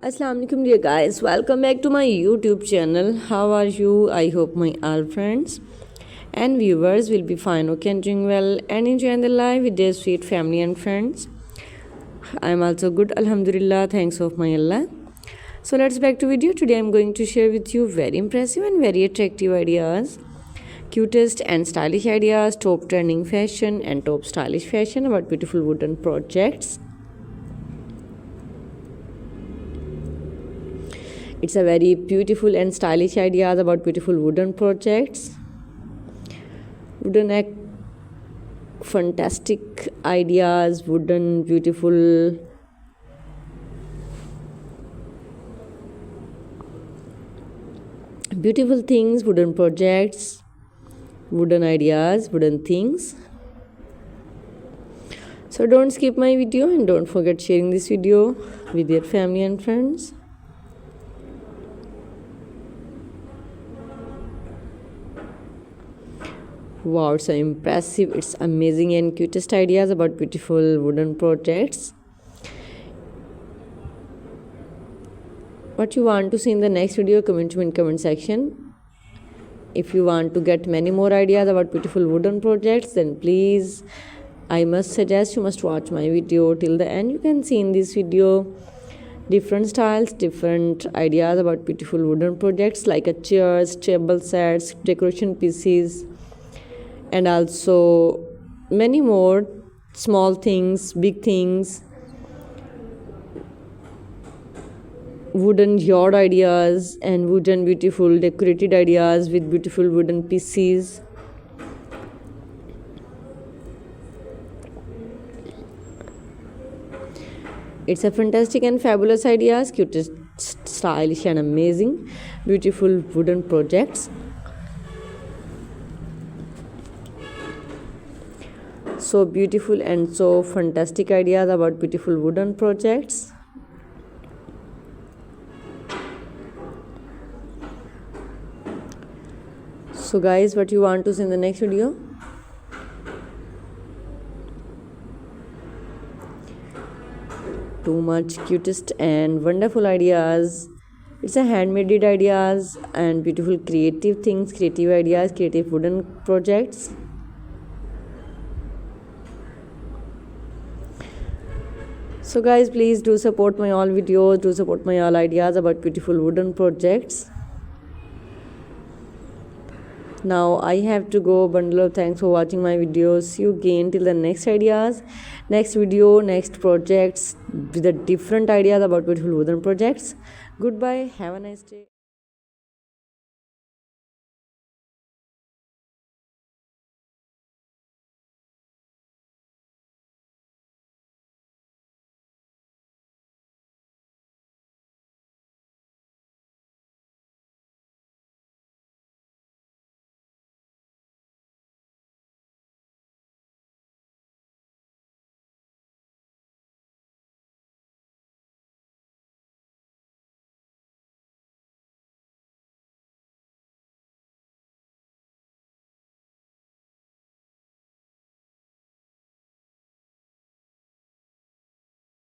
Assalamu alaikum dear guys, welcome back to my YouTube channel. How are you? I hope my all friends and viewers will be fine, okay, and doing well and enjoying the life with their sweet family and friends. I am also good, alhamdulillah, thanks of my Allah. So let's back to video. Today I am going to share with you very impressive and very attractive ideas, cutest and stylish ideas, top trending fashion and top stylish fashion about beautiful wooden projects. It's a very beautiful and stylish ideas about beautiful wooden projects. Wooden fantastic ideas, wooden beautiful things, wooden projects, wooden ideas, wooden things. So don't skip my video and don't forget sharing this video with your family and friends. Wow, it's so impressive, it's amazing and cutest ideas about beautiful wooden projects. What you want to see in the next video, comment in comment section. If you want to get many more ideas about beautiful wooden projects, then please, I must suggest you must watch my video till the end. You can see in this video different styles, different ideas about beautiful wooden projects like a chairs, table sets, decoration pieces, and also many more small things, big things, wooden yard ideas and wooden beautiful decorated ideas with beautiful wooden pieces. It's a fantastic and fabulous ideas, cutest, stylish and amazing beautiful wooden projects. So beautiful and so fantastic ideas about beautiful wooden projects. So guys, what you want to see in the next video? Too much cutest and wonderful ideas. It's a handmade ideas and beautiful creative things, creative ideas, creative wooden projects. So guys, please do support my all videos, do support my all ideas about beautiful wooden projects. Now I have to go. Bundle of thanks for watching my videos. See you again till the next ideas, next video, next projects with the different ideas about beautiful wooden projects. Goodbye, have a nice day.